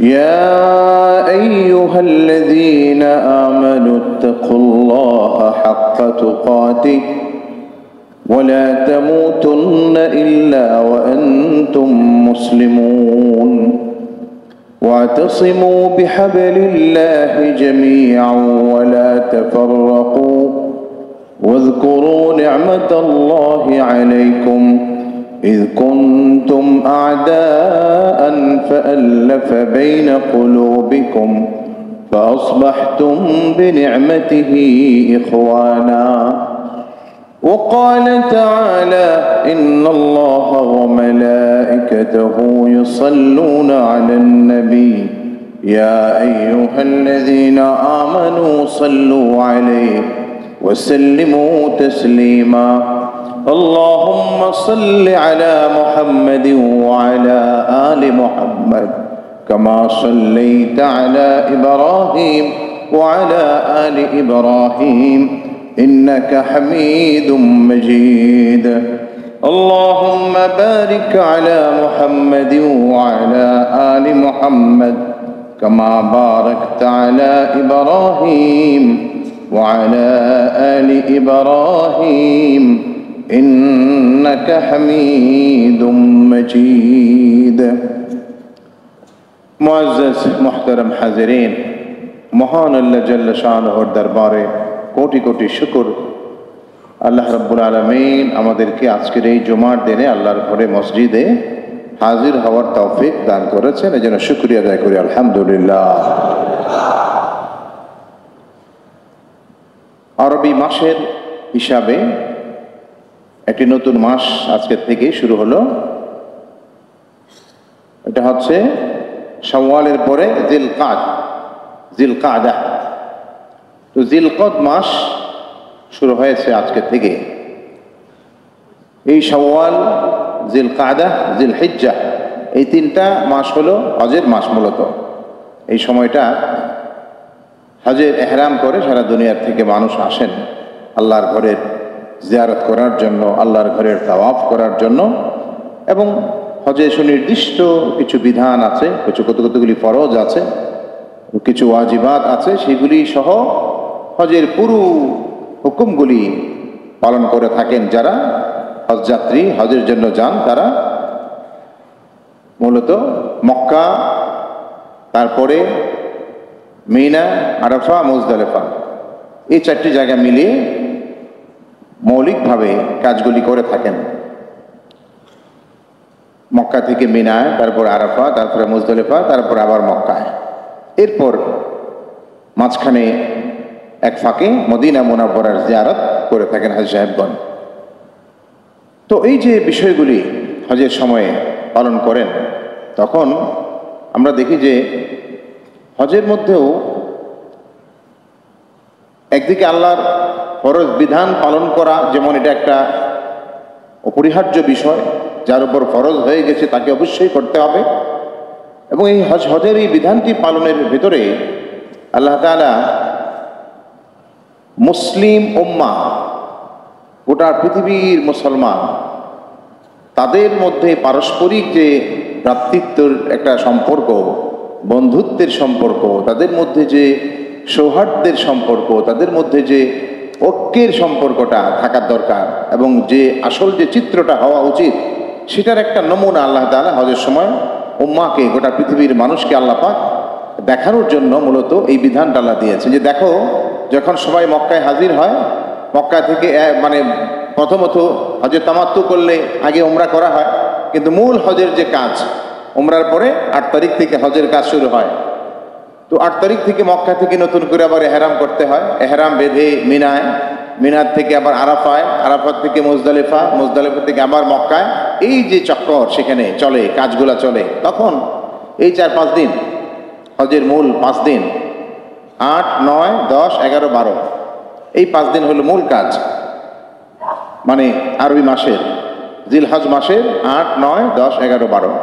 يا أيها الذين آمنوا اتقوا الله حق تقاته ولا تموتن إلا وأنتم مسلمون واعتصموا بحبل الله جميعا ولا تفرقوا واذكروا نعمة الله عليكم إذ كنتم أعداء فألف بين قلوبكم فأصبحتم بنعمته إخوانا وقال تعالى إن الله وملائكته يصلون على النبي يا أيها الذين آمنوا صلوا عليه وسلموا تسليما اللهم صل على محمد وعلى آل محمد كما صليت على إبراهيم وعلى آل إبراهيم إنك حميد مجيد اللهم بارك على محمد وعلى آل محمد كما باركت على إبراهيم وعلى آل إبراهيم إنك حميد مجيد मुअज़्ज़ज़ मुहतरम हाज़िरीन महान अल्लाह जल्ल शानहुर दरबारे कोटि कोटि शुक्र আল্লাহ রাব্বুল আলামিন আমাদেরকে আজকের এই জুমার দিনে আল্লাহর ঘরে মসজিদে হাজির হওয়ার তৌফিক দান করেছেন এজন্য শুকরিয়া আদায় করি আলহামদুলিল্লাহ। আরবি মাসের হিসাবে একটি নতুন মাস আজকে থেকে শুরু হলো। এটা হচ্ছে শাওয়ালের পরে জিলকাদা। তো জিলকদ মাস শুরু হয়েছে আজকে থেকে। এই শাওয়াল, জিলকাদা, জিলহিজ্জা এই তিনটা মাস হলো হজের মাস। মূলত এই সময়টা হজের এহরাম করে সারা দুনিয়ার থেকে মানুষ আসেন আল্লাহর ঘরের জিয়ারত করার জন্য, আল্লাহর ঘরের তাওয়াফ করার জন্য। এবং হজে সুনির্দিষ্ট কিছু বিধান আছে, কতগুলি ফরজ আছে, কিছু ওয়াজিবাত আছে, সেগুলি সহ হজের পুরো হুকুমগুলি পালন করে থাকেন যারা হজযাত্রী হজের জন্য যান। তারা মূলত মক্কা, তারপরে মিনা, আরাফা, মুজদালিফা এই চারটি জায়গা মিলিয়ে মৌলিকভাবে কাজগুলি করে থাকেন। মক্কা থেকে মিনায়, তারপর আরাফা, তারপরে মুজদালিফা, তারপর আবার মক্কায়। এরপর মাঝখানে এক ফাঁকে মদিনা মুনাওয়ারার জিয়ারত করে থাকেন হাজী সাহেবগণ। তো এই যে বিষয়গুলি হজের সময়ে পালন করেন, তখন আমরা দেখি যে হজের মধ্যেও একদিকে আল্লাহর ফরজ বিধান পালন করা, যেমন এটা একটা অপরিহার্য বিষয়, যার উপর ফরজ হয়ে গেছে তাকে অবশ্যই করতে হবে। এবং এই হজের এই বিধানটি পালনের ভিতরে আল্লাহ তাআলা মুসলিম উম্মাহ, গোটা পৃথিবীর মুসলমান, তাদের মধ্যে পারস্পরিক যে ভ্রাতৃত্বের একটা সম্পর্ক, বন্ধুত্বের সম্পর্ক, তাদের মধ্যে যে সৌহার্দ্যের সম্পর্ক, তাদের মধ্যে যে ঐক্যের সম্পর্কটা থাকার দরকার, এবং যে আসল যে চিত্রটা হওয়া উচিত, সেটার একটা নমুনা আল্লাহ তাআলা হজের সময় উম্মাহকে, গোটা পৃথিবীর মানুষকে আল্লাহ পাক দেখানোর জন্য মূলত এই বিধানটা আল্লাহ দিয়েছে। যে দেখো, যখন সবাই মক্কায় হাজির হয়, মক্কা থেকে মানে প্রথমত হজের তামাত্তু করলে আগে উমরা করা হয়, কিন্তু মূল হজের যে কাজ, উমরার পরে 8 তারিখ থেকে হজের কাজ শুরু হয়। তো 8 তারিখ থেকে মক্কা থেকে নতুন করে আবার এহরাম করতে হয়। এহরাম বেঁধে মিনায়, মিনার থেকে আবার আরাফায়, আরাফাত থেকে মুজদালিফা, মুজদালিফা থেকে আবার মক্কায়, এই যে চক্কর সেখানে চলে, কাজগুলা চলে। তখন এই 4-5 দিন, হজের মূল 5 দিন, 8, 9, 10, 11, 12, এই 5 দিন হলো মূল কাজ। মানে আরবি মাসের জিলহজ মাসের 8, 9, 10, 11, 12।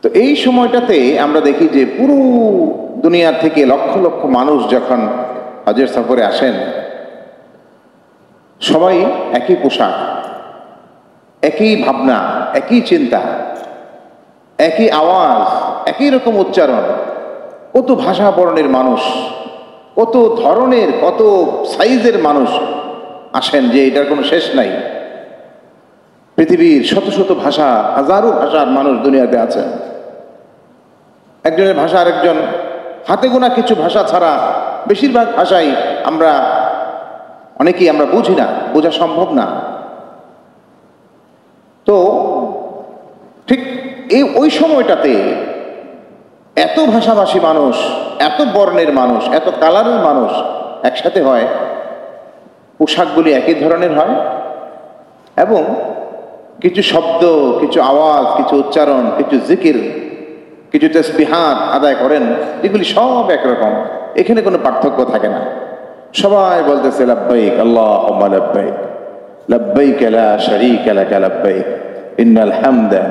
তো এই সময়টাতে আমরা দেখি যে পুরো দুনিয়া থেকে লক্ষ লক্ষ মানুষ যখন হজের সফরে আসেন, সবাই একই পোশাক, একই ভাবনা, একই চিন্তা, একই আওয়াজ, একই রকম উচ্চারণ, কত ভাষা বর্ণের মানুষ, কত ধরনের, কত সাইজের মানুষ আসেন যে এটার কোনো শেষ নাই। পৃথিবীর শত শত ভাষা, হাজারো ভাষার মানুষ দুনিয়াতে আছেন। একজনের ভাষা আরেকজন, হাতে গোনা কিছু ভাষা ছাড়া বেশিরভাগ ভাষাই অনেকেই আমরা বুঝি না, বোঝা সম্ভব না। তো ঠিক ওই সময়টাতে এত ভাষাভাষী মানুষ, এত বর্ণের মানুষ, এত কালারের মানুষ একসাথে হয়, পোশাকগুলি একই ধরনের হয়, এবং কিছু শব্দ, কিছু আওয়াজ, কিছু উচ্চারণ, কিছু জিকির, কিছু তাসবিহাত আদায় করেন, এগুলি সব একরকম, এখানে কোনো পার্থক্য থাকে না। সবাই বলতেছে লাব্বাইক আল্লাহুম্মা লাব্বাইক, লাব্বাইক লা শারীকা লাক লাব্বাইক, ইন্নাল হামদা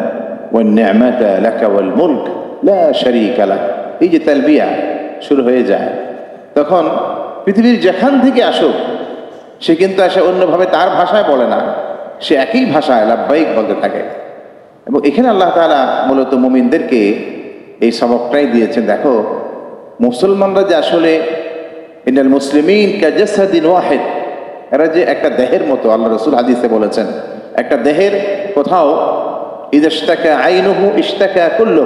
ওয়ান নি'মাতা লাকা ওয়াল মুলক লা শারীকা লাক। এই যে তালবিয়া শুরু হয়ে যায়, তখন পৃথিবীর যেখান থেকে আসুক সে কিন্তু আসে অন্যভাবে তার ভাষায় বলে না, সে একই ভাষায় লাব্বাইক বলতে থাকে। এবং এখানে আল্লাহ তাআলা মূলত মুমিনদেরকে এই সবকটাই দিয়েছেন। দেখো, মুসলমানরা যে আসলে ইন্নাল মুসলিমিন কাজাসাদিন ওয়াহিদ, এরা যে একটা দেহের মতো, আল্লাহ রাসূল হাদিসে বলেছেন, একটা দেহের কোথাও ইযা ইশতাকা আইনুহু ইশতাকা কুল্লু,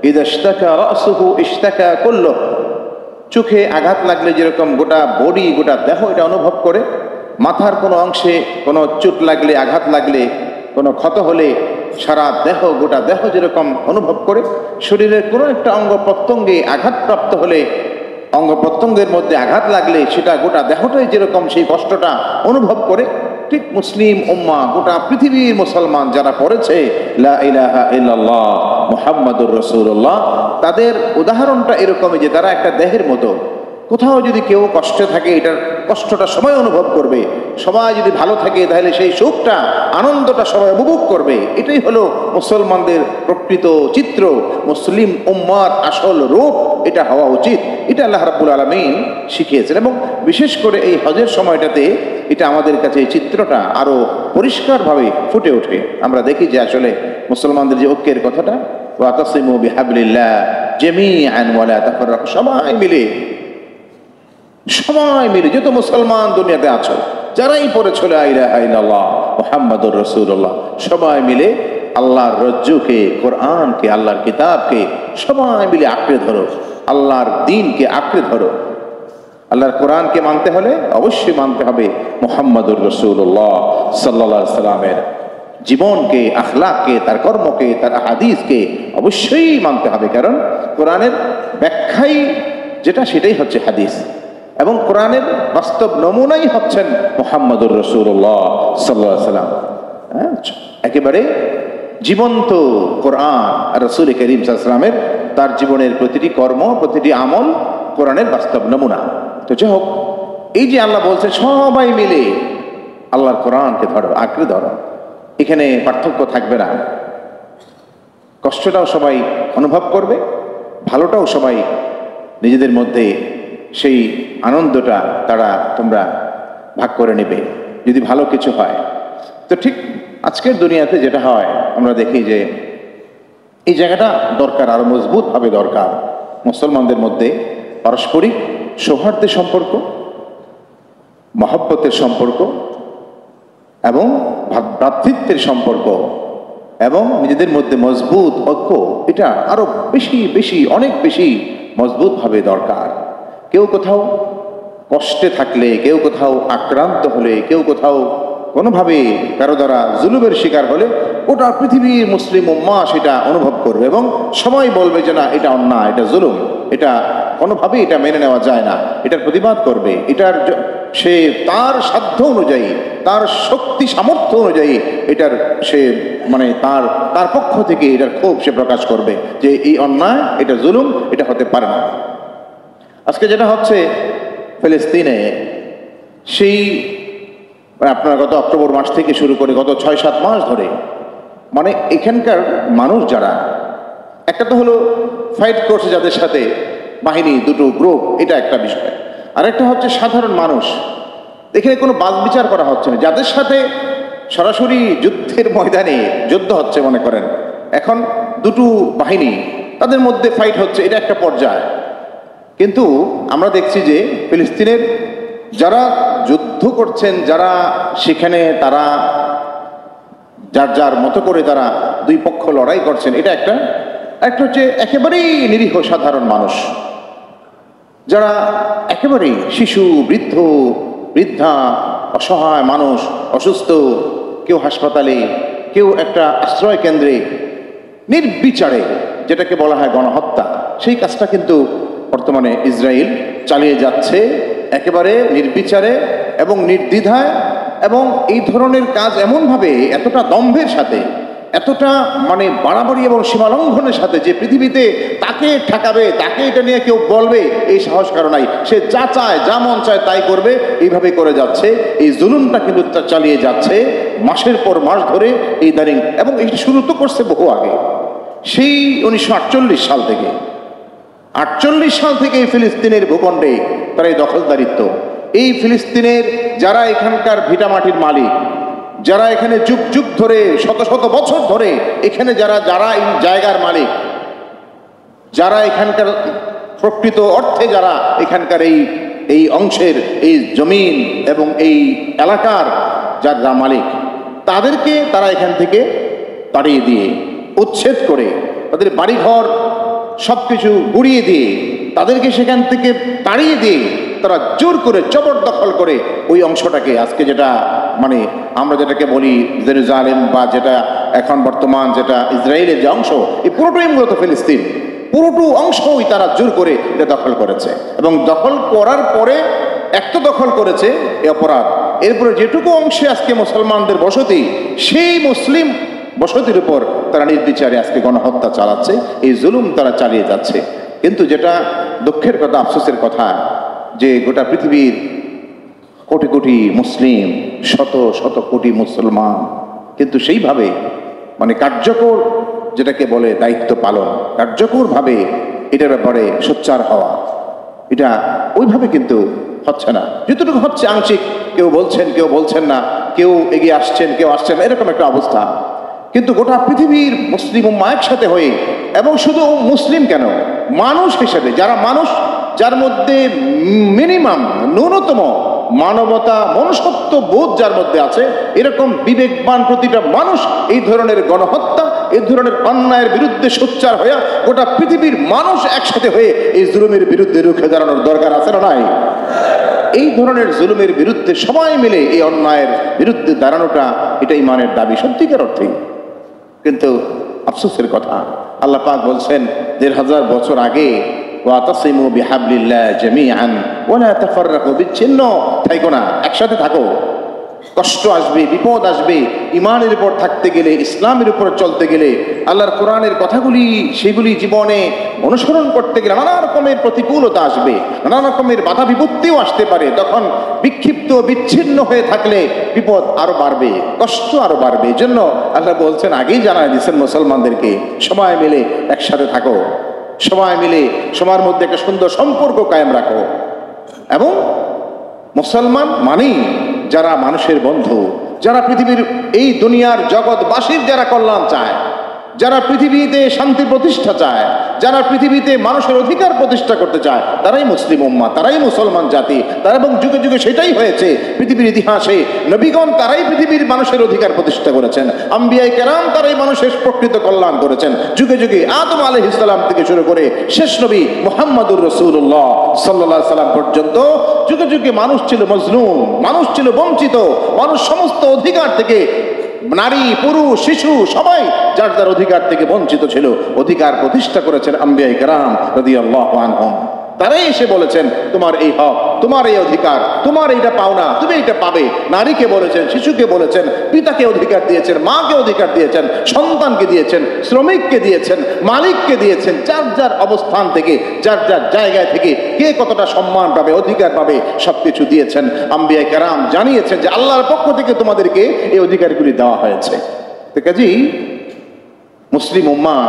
ইযা ইশতাকা রাসুহু ইশতাকা কুল্লু। চোখে আঘাত লাগলে যেরকম গোটা বডি, গোটা দেহ এটা অনুভব করে, মাথার কোনো অংশে কোনো চোট লাগলে, আঘাত লাগলে, কোনো ক্ষত হলে সারা দেহ, গোটা দেহ যেরকম অনুভব করে, শরীরের কোনো একটা অঙ্গ প্রত্যঙ্গে আঘাতপ্রাপ্ত হলে, অঙ্গ প্রত্যঙ্গের মধ্যে আঘাত লাগলে সেটা গোটা দেহটাই যেরকম সেই কষ্টটা অনুভব করে, ঠিক মুসলিম উম্মাহ, গোটা পৃথিবীর মুসলমান যারা পড়েছে লা ইলাহা ইল্লাল্লাহ মুহাম্মাদুর রাসূলুল্লাহ, তাদের উদাহরণটা এরকমই যে তারা একটা দেহের মতো। কোথাও যদি কেউ কষ্টে থাকে, এটার কষ্টটা সবাই অনুভব করবে। সবাই যদি ভালো থাকে তাহলে সেই সুখটা, আনন্দটা সবাই উপভোগ করবে। এটাই হলো মুসলমানদের প্রকৃত চিত্র, মুসলিম উম্মার আসল রূপ এটা হওয়া উচিত। এটা আল্লাহ রাব্বুল আলামিন শিখিয়েছেন, এবং বিশেষ করে এই হজের সময়টাতে এটা আমাদের কাছে এই চিত্রটা আরো পরিষ্কারভাবে ফুটে ওঠে। আমরা দেখি যে আসলে মুসলমানদের যে ঐক্যের কথাটা, ওয়াতাসিমু বিহাবলিল্লাহ জামিআন ওয়া লা তাফাররাকু, সবাই মিলে যত মুসলমান দুনিয়াতে আছো, যারাই পড়েছ লা ইলাহা ইল্লাল্লাহ মুহাম্মাদুর রাসূলুল্লাহ, সবাই মিলে আল্লাহর রজ্জুকে, কোরআনকে, আল্লাহর কিতাবকে সবাই মিলে আঁকড়ে ধরো, আল্লাহর দ্বীনকে আঁকড়ে ধরো। আল্লাহর কোরআনকে মানতে হলে অবশ্যই মানতে হবে মুহাম্মাদুর রাসূলুল্লাহ সাল্লাল্লাহু আলাইহি সাল্লামের জীবনকে, আখলাককে, তার কর্মকে, তার হাদিসকে অবশ্যই মানতে হবে। কারণ কোরআনের ব্যাখ্যাই যেটা, সেটাই হচ্ছে হাদিস, এবং কোরআনের বাস্তব নমুনাই হচ্ছেন মুহাম্মাদুর রাসূলুল্লাহ সাল্লাল্লাহু আলাইহি সাল্লাম। একেবারে জীবন্ত কোরআন আর রাসূল করিম সাল্লাল্লাহু আলাইহি সাল্লামের তার জীবনের প্রতিটি কর্ম, প্রতিটি আমল কোরআনের বাস্তব নমুনা। তো যাই হোক, এই যে আল্লাহ বলছে সবাই মিলে আল্লাহর কোরআনকে ধরো, আঁকড়ে ধরো, এখানে পার্থক্য থাকবে না। কষ্টটাও সবাই অনুভব করবে, ভালোটাও সবাই নিজেদের মধ্যে সেই আনন্দটা তোমরা ভাগ করে নেবে যদি ভালো কিছু হয়। তো ঠিক আজকের দুনিয়াতে যেটা হয়, আমরা দেখি যে এই জায়গাটা দরকার, আরো মজবুতভাবে দরকার। মুসলমানদের মধ্যে পারস্পরিক সৌহার্দ্যের সম্পর্ক, মহব্বতের সম্পর্ক, এবং ভ্রাতৃত্বের সম্পর্ক, এবং নিজেদের মধ্যে মজবুত ঐক্য, এটা আরো বেশি বেশি, অনেক বেশি মজবুতভাবে দরকার। কেউ কোথাও কষ্টে থাকলে, কেউ কোথাও আক্রান্ত হলে, কেউ কোথাও কোনোভাবে কারো দ্বারা জুলুমের শিকার হলে, ওটা পৃথিবীর মুসলিম উম্মাহ সেটা অনুভব করবে, এবং সবাই বলবে যে না, এটা অন্যায়, এটা জুলুম, এটা কোনোভাবেই এটা মেনে নেওয়া যায় না, এটার প্রতিবাদ করবে। সে তার সাধ্য অনুযায়ী, তার শক্তি সামর্থ্য অনুযায়ী এটার সে তার পক্ষ থেকে এটার ক্ষোভ সে প্রকাশ করবে যে এই অন্যায়, এটা জুলুম, এটা হতে পারে না। আজকে যেটা হচ্ছে ফিলিস্তিনে, সেই আপনার গত অক্টোবর মাস থেকে শুরু করে গত ৬-৭ মাস ধরে, এখানকার মানুষ যারা, একটা তো হলো ফাইট করছে যাদের সাথে বাহিনী, দুটো গ্রুপ, এটা একটা বিষয়। আরেকটা হচ্ছে সাধারণ মানুষ। এখানে কোনো বাদ বিচার করা হচ্ছে না, যাদের সাথে সরাসরি যুদ্ধের ময়দানে যুদ্ধ হচ্ছে, মনে করেন এখন দুটো বাহিনী, তাদের মধ্যে ফাইট হচ্ছে, এটা একটা পর্যায়। কিন্তু আমরা দেখছি যে ফিলিস্তিনের যারা যুদ্ধ করছেন, যারা সেখানে তারা যার যার মতো করে তারা দুই পক্ষ লড়াই করছেন, এটা একটা হচ্ছে একেবারেই নিরীহ সাধারণ মানুষ, যারা একেবারেই শিশু, বৃদ্ধ, বৃদ্ধা, অসহায় মানুষ, অসুস্থ, কেউ হাসপাতালে, কেউ একটা আশ্রয় কেন্দ্রে, নির্বিচারে যেটাকে বলা হয় গণহত্যা, সেই কাজটা কিন্তু বর্তমানে ইসরায়েল চালিয়ে যাচ্ছে একেবারে নির্বিচারে এবং নির্দ্বিধায়। এবং এই ধরনের কাজ এমনভাবে, এতটা দম্ভের সাথে, এতটা মানে বাড়াবাড়ি এবং সীমালঙ্ঘনের সাথে যে পৃথিবীতে তাকে ঠেকাবে, তাকে এটা নিয়ে কেউ বলবে এই সাহস কারো নাই। সে যা চায়, যা মন চায় তাই করবে, এইভাবে করে যাচ্ছে। এই জুলুমটা কিন্তু চালিয়ে যাচ্ছে মাসের পর মাস ধরে এই দাঁড়িয়ে। এবং এটি শুরু তো করছে বহু আগে, সেই 1948 সাল থেকে। 48 সাল থেকে এই ফিলিস্তিনের ভূখণ্ডে তারা এই দখলদারিত্ব, এই ফিলিস্তিনের যারা এখানকার ভিটামাটির মালিক, যারা এখানে যুগ যুগ ধরে, শত শত বছর ধরে এখানে যারা এই জায়গার মালিক, যারা এখানকার প্রকৃত অর্থে যারা এখানকার এই অংশের, এই জমিন এবং এই এলাকার যারা মালিক, তাদেরকে তারা এখান থেকে তাড়িয়ে দিয়ে, উচ্ছেদ করে, তাদের বাড়িঘর সবকিছু গুড়িয়ে দিয়ে, তাদেরকে সেখান থেকে তাড়িয়ে দিয়ে তারা জোর করে জবরদখল করে ওই অংশটাকে, আজকে যেটা মানে আমরা যেটাকে বলি জেরুজালেম, বা যেটা এখন বর্তমান যেটা ইসরায়েলের যে অংশ, এই পুরোটাই মূলত ফিলিস্তিন, পুরোটো অংশই তারা জোর করে এটা দখল করেছে। এবং দখল করার পরে এক তো দখল করেছে, এ অপরাধ, এরপরে যেটুকু অংশে আজকে মুসলমানদের বসতি, সেই মুসলিম বসতির উপর তারা নির্বিচারে আজকে গণহত্যা চালাচ্ছে, এই জুলুম তারা চালিয়ে যাচ্ছে। কিন্তু যেটা দুঃখের কথা, আফসোসের কথা, যে গোটা পৃথিবীর কোটি কোটি মুসলিম, শত শত কোটি মুসলমান কিন্তু সেইভাবে মানে কার্যকর, যেটাকে বলে দায়িত্ব পালন, কার্যকরভাবে এটার ব্যাপারে সোচ্চার হওয়া, এটা ওইভাবে কিন্তু হচ্ছে না। যতটুকু হচ্ছে আংশিক, কেউ বলছেন, কেউ বলছেন না, কেউ এগিয়ে আসছেন, কেউ আসছেন না, এরকম একটা অবস্থা। কিন্তু গোটা পৃথিবীর মুসলিম উম্মাহ একসাথে হয়ে, এবং শুধু মুসলিম কেন, মানুষ হিসেবে যারা মানুষ, যার মধ্যে মিনিমাম ন্যূনতম মানবতা, মনুষ্যত্ব বোধ যার মধ্যে আছে, এরকম বিবেকবান প্রতিটা মানুষ এই ধরনের গণহত্যা, এই ধরনের অন্যায়ের বিরুদ্ধে সোচ্চার হয়ে গোটা পৃথিবীর মানুষ একসাথে হয়ে এই জুলুমের বিরুদ্ধে রুখে দাঁড়ানোর দরকার আছে না নাই? এই ধরনের জুলুমের বিরুদ্ধে সবাই মিলে এই অন্যায়ের বিরুদ্ধে দাঁড়ানোটা, এটা ইমানের দাবি সত্যিকার অর্থে। কিন্তু আফসোসের কথা, আল্লাহ পাক বলছেন ১৫০০ বছর আগে, ওয়াতাসিমু বিহাবলিল্লাহ জামিআন ওয়ালা তাফাররাকু, বিচ্ছিন্ন থাকো না, একসাথে থাকো। কষ্ট আসবে, বিপদ আসবে, ইমানের উপর থাকতে গেলে, ইসলামের উপর চলতে গেলে, আল্লাহর কোরআনের কথাগুলি সেগুলি জীবনে অনুসরণ করতে গেলে নানা রকমের প্রতিকূলতা আসবে, নানা রকমের বাধা বিপত্তিও আসতে পারে। তখন বিক্ষিপ্ত, বিচ্ছিন্ন হয়ে থাকলে বিপদ আরো বাড়বে, কষ্ট আরো বাড়বে। এই জন্য আল্লাহ বলছেন, আগেই জানাই দিচ্ছেন মুসলমানদেরকে, সবাই মিলে একসাথে থাকো, সবাই মিলে সবার মধ্যে একটা সুন্দর সম্পর্ক কায়েম রাখো। এবং মুসলমান মানেই যারা মানুষের বন্ধু, যারা পৃথিবীর এই দুনিয়ার জগৎবাসীর যারা কল্যাণ চায়, যারা পৃথিবীতে শান্তি প্রতিষ্ঠা চায়, যারা পৃথিবীতে মানুষের অধিকার প্রতিষ্ঠা করতে চায়, তারাই মুসলিম উম্মাহ, তারাই মুসলমান জাতি। তারা, এবং যুগে যুগে সেটাই হয়েছে পৃথিবীর ইতিহাসে। নবীগণ তারাই পৃথিবীর মানুষের অধিকার প্রতিষ্ঠা করেছেন, আম্বিয়ায়ে কেরাম তারাই মানুষের প্রকৃত কল্যাণ করেছেন। যুগে যুগে আদম আলাইহিস সালাম থেকে শুরু করে শেষ নবী মুহাম্মদুর রাসূলুল্লাহ সাল্লাল্লাহু আলাইহি সাল্লাম পর্যন্ত যুগে যুগে মানুষ ছিল মজলুম, মানুষ ছিল বঞ্চিত, মানুষ সমস্ত অধিকার থেকে, নারী, পুরুষ, শিশু সবাই যার যার অধিকার থেকে বঞ্চিত ছিল। অধিকার প্রতিষ্ঠা করেছেন আম্বিয়ায়ে কেরাম রাদিয়াল্লাহু আনহুম। তারাই এসে বলেছেন, তোমার এই হক, তোমার এই অধিকার, তোমার এইটা পাওনা, তুমি এইটা পাবে। নারীকে বলেছেন, শিশুকে বলেছেন, পিতাকে অধিকার দিয়েছেন, মাকে অধিকার দিয়েছেন, সন্তানকে দিয়েছেন, শ্রমিককে দিয়েছেন, মালিককে দিয়েছেন। যার যার অবস্থান থেকে, যার যার জায়গায় থেকে কে কতটা সম্মান পাবে, অধিকার পাবে, সবকিছু দিয়েছেন। আম্বিয়ায়ে কেরাম জানিয়েছেন যে আল্লাহর পক্ষ থেকে তোমাদেরকে এই অধিকারগুলি দেওয়া হয়েছে। তো কাজেই মুসলিম উম্মাহ,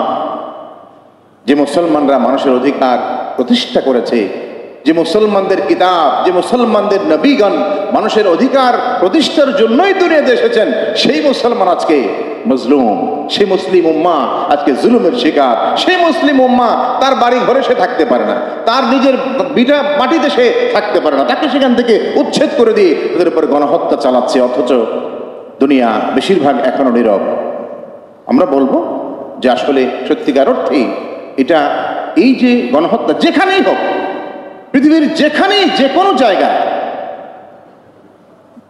যে মুসলমানরা মানুষের অধিকার প্রতিষ্ঠা করেছে, যে মুসলমানদের কিতাব, যে মুসলমানদের নবীগণ মানুষের অধিকার প্রতিষ্ঠার জন্যই দুনিয়াতে এসেছেন, সেই মুসলমান আজকে মজলুম, সেই মুসলিম উম্মাহ আজকে জুলুমের শিকার। সেই মুসলিম উম্মাহ তার বাড়ি ঘরে সে থাকতে পারে না, তার নিজের বিটা মাটিতে সে থাকতে পারে না, তাকে সেখান থেকে উচ্ছেদ করে দিয়ে তাদের উপর গণহত্যা চালাচ্ছে। অথচ দুনিয়া বেশিরভাগ এখনো নীরব। আমরা বলবো যে আসলে সত্যিকার অর্থেই এটা, এই যে গণহত্যা যেখানেই হোক, পৃথিবীর যেখানেই, যে কোনো জায়গায়,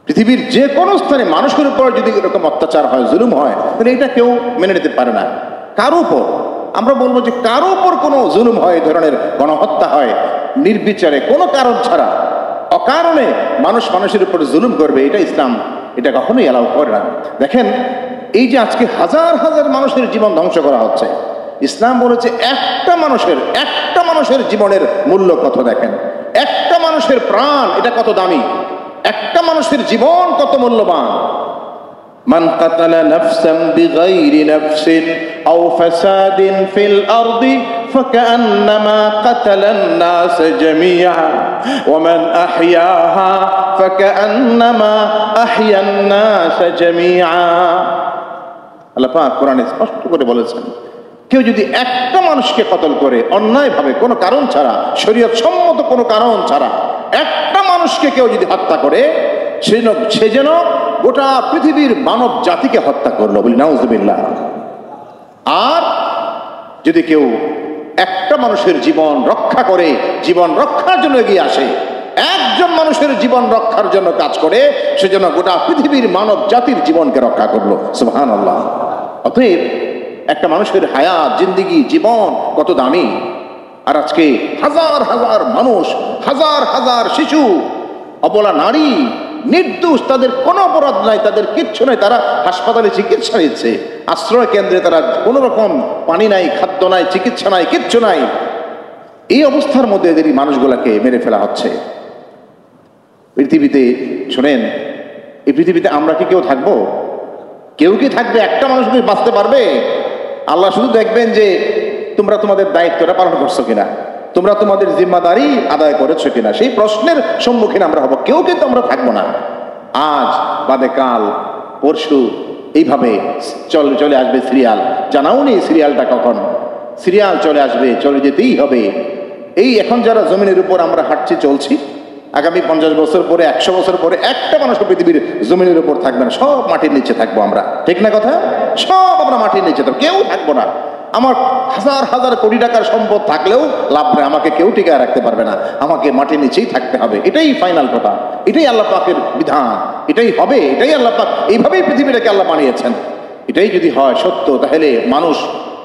পৃথিবীর যে কোনো স্থানে মানুষের উপর যদি এরকম অত্যাচার হয়, জুলুম হয়, তাহলে এটা কেউ মেনে নিতে পারে না। কারো উপর আমরা বলবো যে কারো উপর কোনো জুলুম হয়, এই ধরনের গণহত্যা হয় নির্বিচারে, কোনো কারণ ছাড়া, অকারণে মানুষ মানুষের উপর জুলুম করবে, এটা ইসলাম এটা কখনোই অ্যালাউ করে না। দেখেন, এই যে আজকে হাজার হাজার মানুষের জীবন ধ্বংস করা হচ্ছে, ইসলাম বলেছে একটা মানুষের জীবনের মূল্য কত। দেখেন, একটা মানুষের প্রাণ এটা কত দামি, একটা মানুষের জীবন কত মূল্যবান। মান কাতালা নাফসান বিগাইরি নাফসিন আও ফাসাদিন ফিল আরদি ফাকান্নামা কাতালান নাস জামিআ ওয়া মান আহইয়াহা ফাকান্নামা আহইয়ান নাস জামিআ। আল্লাহ পাক কোরআনে স্পষ্ট করে বলেছেন, কেউ যদি একটা মানুষকে কতল করে অন্যায়ভাবে, কোনো কারণ ছাড়া, শরীয়ত সম্মত কোনো কারণ ছাড়া একটা মানুষকে কেউ যদি হত্যা করে, সে যেন গোটা পৃথিবীর মানব জাতিকে হত্যা করলো, বলি নাউজুবিল্লাহ। আর যদি কেউ একটা মানুষের জীবন রক্ষা করে, জীবন রক্ষার জন্য এগিয়ে আসে, একজন মানুষের জীবন রক্ষার জন্য কাজ করে, সেজন্য গোটা পৃথিবীর মানব জাতির জীবনকে রক্ষা করলো। সুবহানাল্লাহ। অতএব একটা মানুষের হায়াত, জিন্দেগি, জীবন কত দামি। আর আজকে হাজার হাজার মানুষ, হাজার হাজার শিশু, অবলা নারী, নির্দোষ, তাদের কোনো অপরাধ নাই, তাদের কিচ্ছু নাই, তারা হাসপাতালে চিকিৎসা নিচ্ছে, আশ্রয় কেন্দ্রে তারা কোনো রকম পানি নাই, খাদ্য নাই, চিকিৎসা নাই, কিচ্ছু নাই। এই অবস্থার মধ্যে এদের মানুষগুলাকে মেরে ফেলা হচ্ছে। পৃথিবীতে শোনেন, এই পৃথিবীতে আমরা কি কেউ থাকবো? কেউ কি থাকবে? একটা মানুষ কি বাঁচতে পারবে? আল্লাহ শুধু দেখবেন যে তোমরা তোমাদের দায়িত্বটা পালন করছো কিনা, তোমরা তোমাদের জিম্মাদারি আদায় করেছো কিনা, সেই প্রশ্নের সম্মুখীন আমরা হব। কেউ কিন্তু আমরা থাকবো না। আজ বাদে কাল, পরশু, এইভাবে চলে আসবে সিরিয়াল। জানাও নেই সিরিয়ালটা কখন, সিরিয়াল চলে আসবে, চলে যেতেই হবে। এই এখন যারা জমিনের উপর আমরা হাঁটছি, চলছি, আগামী 50 বছর পরে, 100 বছর পরে একটা মানুষ পৃথিবীর জমিনের উপর থাকবে না, সব মাটির নিচে থাকবো আমরা। ঠিক না কথা? সব আমরা মাটির নিচে থাকবো, কেউ থাকবো না। আমার হাজার হাজার কোটি টাকার সম্পদ থাকলেও লাভ নেই, আমাকে কেউ টিকায় রাখতে পারবে না, আমাকে মাটির নিচেই থাকতে হবে। এটাই ফাইনাল কথা, এটাই আল্লাহ পাকের বিধান, এটাই হবে, এটাই আল্লাহ পাক, এইভাবেই পৃথিবীটাকে আল্লাহ বানিয়েছেন। এটাই যদি হয় সত্য, তাহলে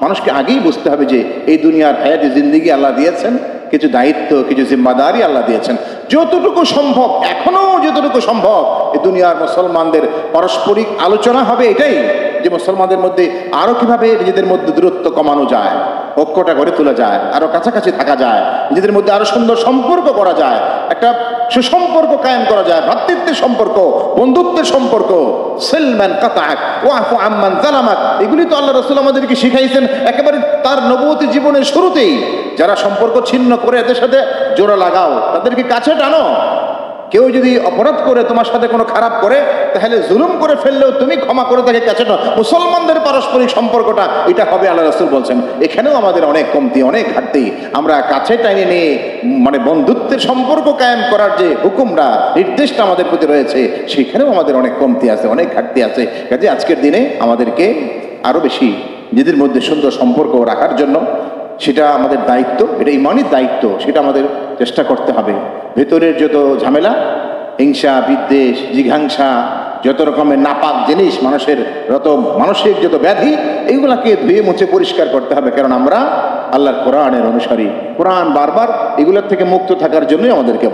মানুষকে আগেই বুঝতে হবে যে এই দুনিয়ার হায়াতে জিন্দেগি আল্লাহ দিয়েছেন, কিছু দায়িত্ব, কিছু জিম্মাদারি আল্লাহ দিয়েছেন। যতটুকু সম্ভব, এখনো যতটুকু সম্ভব, এই দুনিয়ার মুসলমানদের পারস্পরিক আলোচনা হবে এটাই, যে মুসলমানদের মধ্যে আরো কিভাবে নিজেদের মধ্যে দূরত্ব কমানো যায়, ঐক্যটা গড়ে তোলা যায়, আরো কাছাকাছি থাকা যায়, নিজেদের মধ্যে আরো সুন্দর সম্পর্ক করা যায়, একটা সুসম্পর্ক কায়েম করা যায়, ভ্রাতৃত্বের সম্পর্ক, বন্ধুত্বের সম্পর্ক। সিলমান কাতাক ওয়াফু আম্মান যালামাক, এগুলি তো আল্লাহ রাসূল আমাদেরকে শিখাইছেন একেবারে তার নবুয়তি জীবনের শুরুতেই। যারা সম্পর্ক ছিন্ন করে এদের সাথে জোড়া লাগাও, তাদেরকে কাছে টানো। কেউ যদি অপরাধ করে, তোমার সাথে কোনো খারাপ করে, তাহলে জুলুম করে ফেললেও তুমি ক্ষমা করে তাকে কাছে নাও। মুসলমানদের পারস্পরিক সম্পর্কটা এটা হবে, আল্লাহ রাসূল বলছেন। এখানেও আমাদের অনেক কমতি, অনেক ঘাটতি। আমরা কাছে টাইনে নিয়ে মানে বন্ধুত্বের সম্পর্ক কায়েম করার যে হুকুমটা, নির্দেশটা আমাদের প্রতি রয়েছে, সেখানেও আমাদের অনেক কমতি আছে, অনেক ঘাটতি আছে। কাজে আজকের দিনে আমাদেরকে আরো বেশি নিজেদের মধ্যে সুন্দর সম্পর্ক রাখার জন্য, সেটা আমাদের দায়িত্ব, এটা ইমানের দায়িত্ব, সেটা আমাদের চেষ্টা করতে হবে। ভেতরের যত ঝামেলা, হিংসা, বিদ্বেষ, জিঘাংসা, যত রকমের নাপাক জিনিস, মানসিক যত ব্যাধি, এইগুলাকে ধুয়ে মুছে পরিষ্কার করতে হবে। কারণ আমরা আল্লাহর কোরআনের অনুসারী। কোরআন বারবার এগুলোর থেকে মুক্ত থাকার জন্যই আমাদেরকে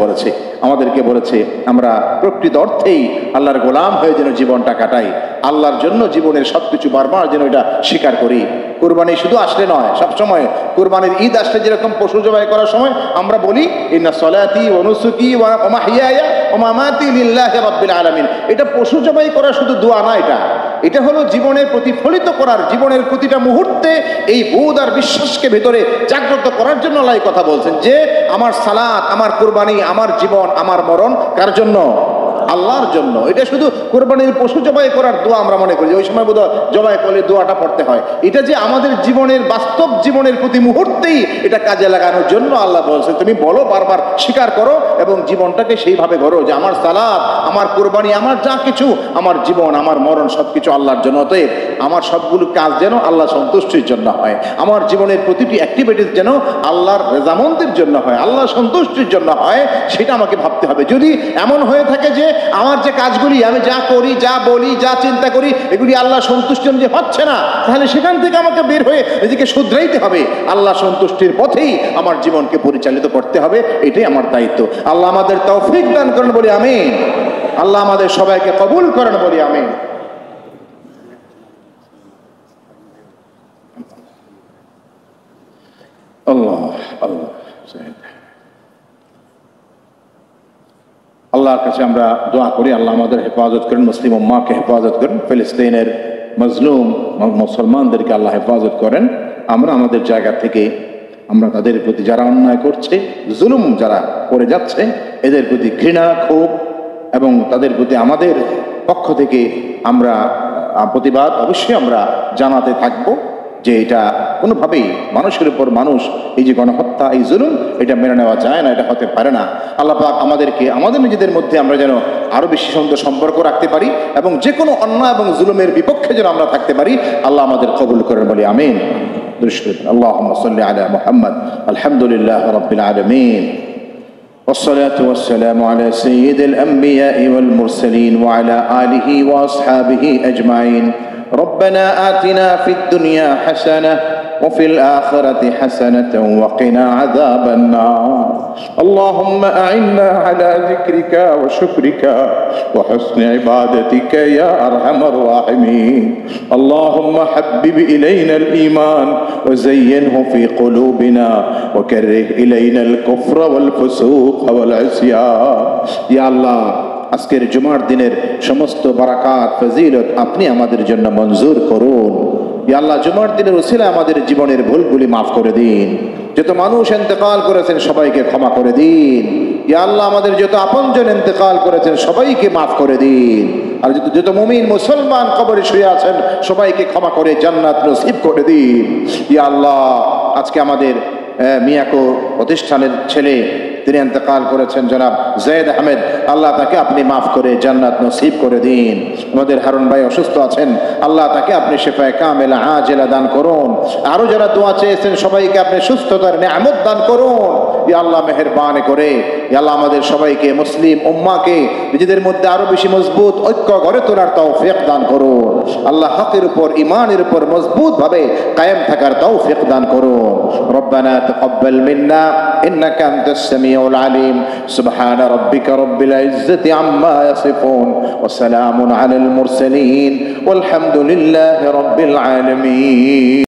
বলেছে আমরা প্রকৃত অর্থেই আল্লাহর গোলাম হয়ে যেন জীবনটা কাটাই, আল্লাহর জন্য জীবনের সবকিছু বারবার যেন এটা স্বীকার করি। কুরবানি শুধু আসলে নয়, সবসময় কুরবানির ঈদ আসলে যেরকম পশু জবাই করার সময় আমরা বলি ইন্না সলাতি ওয়া নুসুকি ওয়া মাহইয়ায়া ওয়া মামাতি লিল্লাহি রাব্বিল আলামিন, এটা পশু জবাই করা শুধু দোয়া না, এটা হলো জীবনের প্রতিফলিত করার, জীবনের প্রতিটা মুহূর্তে এই বোধ আর বিশ্বাসকে ভেতরে জাগ্রত করার জন্য আল্লাহ কথা বলছেন যে আমার সালাত, আমার কুরবানি, আমার জীবন, আমার মরণ কার জন্য? আল্লাহর জন্য। এটা শুধু কোরবানির পশু জবাই করার দোয়া আমরা মনে করি, ওই সময় বোধহয় জবাই করলে দোয়াটা পড়তে হয়। এটা যে আমাদের জীবনের বাস্তব জীবনের প্রতি মুহূর্তেই এটা কাজে লাগানোর জন্য আল্লাহ বলছে তুমি বলো, বারবার স্বীকার করো এবং জীবনটাকে সেইভাবে করো যে আমার সালাত, আমার কোরবানি, আমার যা কিছু, আমার জীবন, আমার মরণ সবকিছু আল্লাহর জন্য। অতএব আমার সবগুলো কাজ যেন আল্লাহ সন্তুষ্টির জন্য হয়, আমার জীবনের প্রতিটি অ্যাক্টিভিটিস যেন আল্লাহর রেজামন্দের জন্য হয়, আল্লাহ সন্তুষ্টির জন্য হয়, সেটা আমাকে ভাবতে হবে। যদি এমন হয়ে থাকে যে আমার যে কাজগুলি আমি যা করি, যা বলি, যা চিন্তা করি, এগুলি আল্লাহ সন্তুষ্টি অনুযায়ী হচ্ছে না, তাহলে সেখান থেকে আমাকে বের হয়ে নিজেকে শুধরাইতে হবে, আল্লাহ সন্তুষ্টির পথেই আমার জীবনকে পরিচালিত করতে হবে। এটাই আমার দায়িত্ব। আল্লাহ আমাদের তৌফিক দান করেন বলি আমিন। আল্লাহ আমাদের সবাইকে কবুল করেন বলি আমিন। আল্লাহ আল্লাহ আল্লাহর কাছে আমরা দোয়া করি আল্লাহ আমাদের হেফাজত করেন, মুসলিম উম্মাহকে হেফাজত করেন, ফিলিস্তিনের মজলুম মুসলমানদেরকে আল্লাহ হেফাজত করেন। আমরা আমাদের জায়গা থেকে আমরা তাদের প্রতি যারা অন্যায় করছে, জুলুম যারা করে যাচ্ছে, এদের প্রতি ঘৃণা, ক্ষোভ এবং তাদের প্রতি আমাদের পক্ষ থেকে আমরা প্রতিবাদ অবশ্যই আমরা জানাতে থাকবো যে এটা কোনোভাবেই মানুষের উপর মানুষ এই যে গণহত্যা, এই জুলুম, এটা মেনে নেওয়া যায় না, এটা হতে পারে না। আল্লাহ পাক আমাদেরকে আমাদের নিজেদের মধ্যে আমরা যেন আরো বেশি সুন্দর সম্পর্ক রাখতে পারি এবং যে কোনো অন্যায় এবং জুলুমের বিপক্ষে যেন আমরা থাকতে পারি। আল্লাহ আমাদের কবুল করেন বলি আমিন। আল্লাহুম্মা সাল্লি আলা মুহাম্মদ। আলহামদুলিল্লাহ রাব্বিল আলামিন। والصلاة والسلام على سيد الأنبياء والمرسلين وعلى آله وأصحابه أجمعين. ربنا آتنا في الدنيا حسنة وفي الآخرة حسنة وقنا عذاب النار. اللهم أعنا على ذكرك وشكرك وحسن عبادتك يا أرحم الراحمين. اللهم حبب إلينا الإيمان وزينه في قلوبنا وكره إلينا الكفر والفسوق والعصيان. يا الله আজকের জুমার দিনের সমস্ত বারাকাত, ফজিলত আপনি আমাদের জন্য মঞ্জুর করুন। ইয়া আল্লাহ, জুমার দিনের উসিলায় আমাদের জীবনের ভুলগুলি মাফ করে দিন। যত মানুষ ইন্তেকাল করেছেন সবাইকে ক্ষমা করে দিন। ইয়া আল্লাহ, আমাদের যত আপনজন ইন্তেকাল করেছেন সবাইকে মাফ করে দিন। আর যত মুমিন মুসলমান কবরে শুয়ে আছেন সবাইকে ক্ষমা করে জান্নাত নসিব করে দিন। ইয়া আল্লাহ, আজকে আমাদের মিয়াকো প্রতিষ্ঠানের ছেলে তিনি ইন্তেকাল করেছেন জনাব জয়েদ আহমেদ, আল্লাহ তাকে আপনি মাফ করে জান্নাত নসিব করে দিন। আমাদের হারুন ভাই অসুস্থ আছেন, আল্লাহ তাকে আপনি শিফায়ে কামিলা আজেলা দান করুন। আরো যারা দোয়া চেয়েছেন সবাইকে আপনি সুস্থতার নিয়ামত দান করুন। ইয়া আল্লাহ মেহেরবানি করে ইয়া আল্লাহ আমাদের সবাইকে মুসলিম উম্মাহকে নিজেদের মধ্যে আরো বেশি মজবুত ঐক্য গড়ে তোলার তৌফিক দান করুন। আল্লাহ হকের উপর, ঈমানের উপর মজবুত ভাবে কায়েম থাকার তৌফিক দান করুন। রব্বানা তাকাব্বাল মিন্না ইন্নাকা আনতাস সামিউল আলিম। সুবহান রাব্বিকা রাব্বিল ইজ্জাতি আম্মা ইয়াসিফুন ওয়া সালামুন আলাল মুরসালিন ওয়াল হামদুলিল্লাহি রাব্বিল আলামিন।